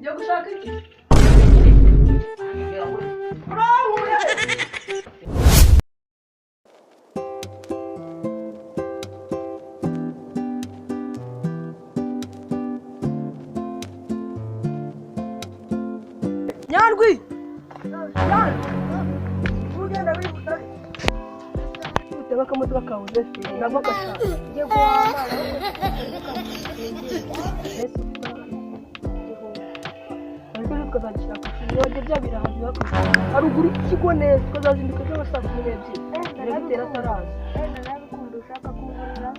Yo gushaka iki? Nyandwi! Ugenda wibuka. Utaba kamoto bakawuze fi. Nabakasha. Ngiye guhama. Ariko tukazagishaka. Yoje byabirahaje bakora. Haruguru ikigo neza tukazazinduka cy'abashaka kumubyeyi. Ndabitera taraza. Nabikunda ushaka kugurira.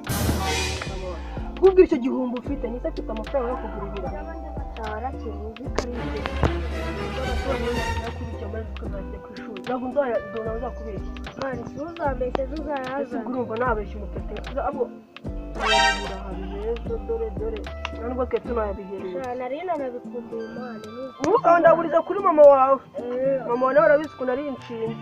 Kubwira icyo gihumbi ufite nyise afite amafaranga yo kugurira. Tarakiri zikarije. Ntabwo nzayadona uzakubeshya. Mani ntuzambeshye tuzayaza. Urumva nabeshya umutete. Abo birahabi rero dore. Nubwo ke tunayabihereye. Nari nanabikumbuye Imana. Ntukandaburiza kuri mama wawe. Mama wawe arabizi ko nari inshinzi.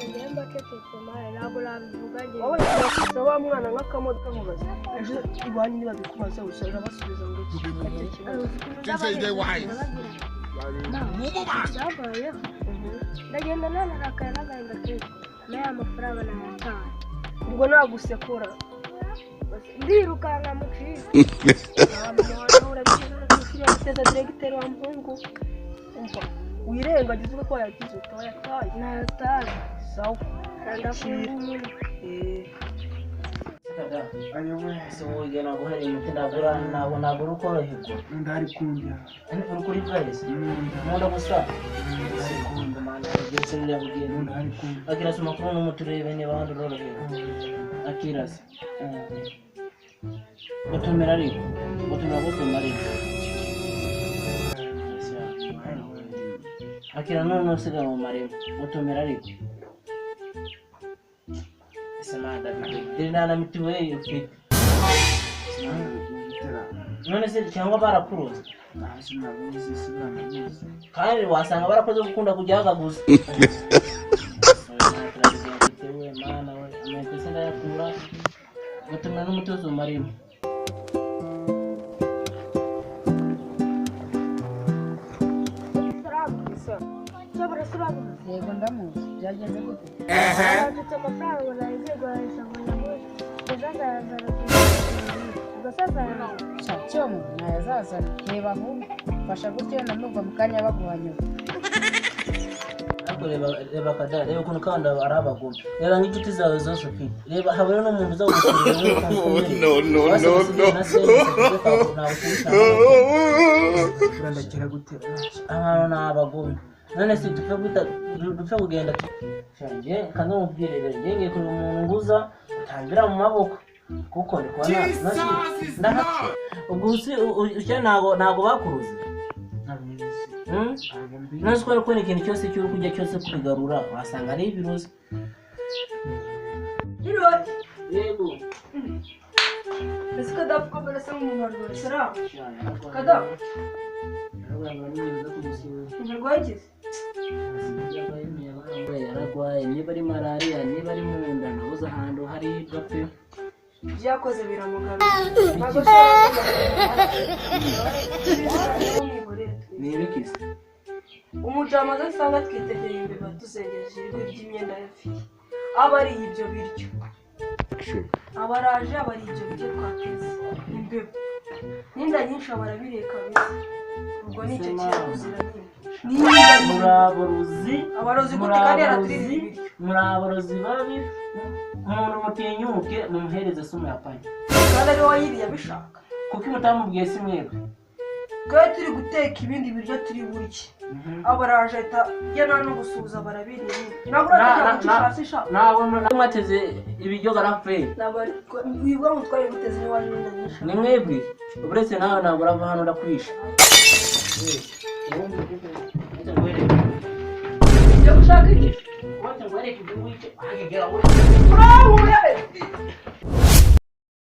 Njemba cecetse Mani ntabwo nabivuga njye. Wowe urasa wa mwana nk'akamoto kamubaza. Ejo iwanyu niba bikubaza usanga basubiza ngo iki. Just say they wise. Ndagenda nanarakaye n'agahinda kenshi n'aya mafaranga nayataye. Ubwo nagusekura. Ndirukanka muciye. Urabiteza diregiteri wa mpungu. Wirengagize uko yagize utayataye. Nayataye. Sawa. Ndafunga umuntu. So we're gonna go ahead and tinagura nabona ukoroherwa Ndari kunja. uri kuri price munda gusa sekunda mana gesera bugenda Ndari kunja. akirasa makuru n'umuturebe ne bandi roroherwa akirasa gutumira ariko gutumira gusoma ariko akira none usiga mu marembo gutumira ariko semanda dina na mituweli ufite none se cyangwa barakuruza kandi wasanga barakoze gukunda kujyaga gusa mana we ametese ndayakura gutumira n'umutozo marimo Yego ndamuzi byagenze gute? Ndafite amafaranga nagiye guhahisha ngo nyamuhe. Ndazazana ugasazana. Cyomo ntayazazana reba ahubwo fasha gutyo namuva mu kanya baguhanyura. ariko reba kada reba ukuntu kandi arabagoma reba nk'inshuti zawe zose ufite reba habura n'umuntu uzagukurira No. urandakira gutera abantu n'abagoma none se dupfe kugenda cyanje kandi umubwirire ngiye kuri umuntu nguza utangira mu maboko kuko ndi kubona ndahatse ubwo ucye nago bakuruze nasi ko ariko ikintu cyose cy'uri kujya cyose kubigarura wasanga ari ibirozi yego Ese kadafuka barasa umuntu arwaye sara. Kadafu. Urwaye iki? yaragwaye niba ari malaria niba ari mu nda nabuze ahantu hari gape Byakoze biramugana. nibikize Umujama zasanga twitegeye imbeba tuzengeje ijwi ry'imyenda ya fiye. Abari ibyo biryo. Abaraje abari ibyo biryo twateze. Imbeba. Ninda nyinshi abarabireka bize. Ubwo nicyo kirakuzira nyine. murabaruzi Abarozi gute kandi yaratirize ibiryo. murabaruzi babi umuntu mutinyuke mumuhereze sumu yapanye Kandi ari wayiriye abishaka. kuko mutamubwiye si mwebwe Twari turi guteka ibindi biryo turi burye. Abaraje ahita yana no gusuhuza barabiriye. Ntabwo urashaka ntabwo mwateze ibiryo garapfe wibwa ngo twari guteza n'iwaje n'inda nyinshi. ni mwebwe uretse nawe ntabwo urava hano ndakwisha Njya gushaka iki? Wata ngwereke ibyo wike ahagera Bravo!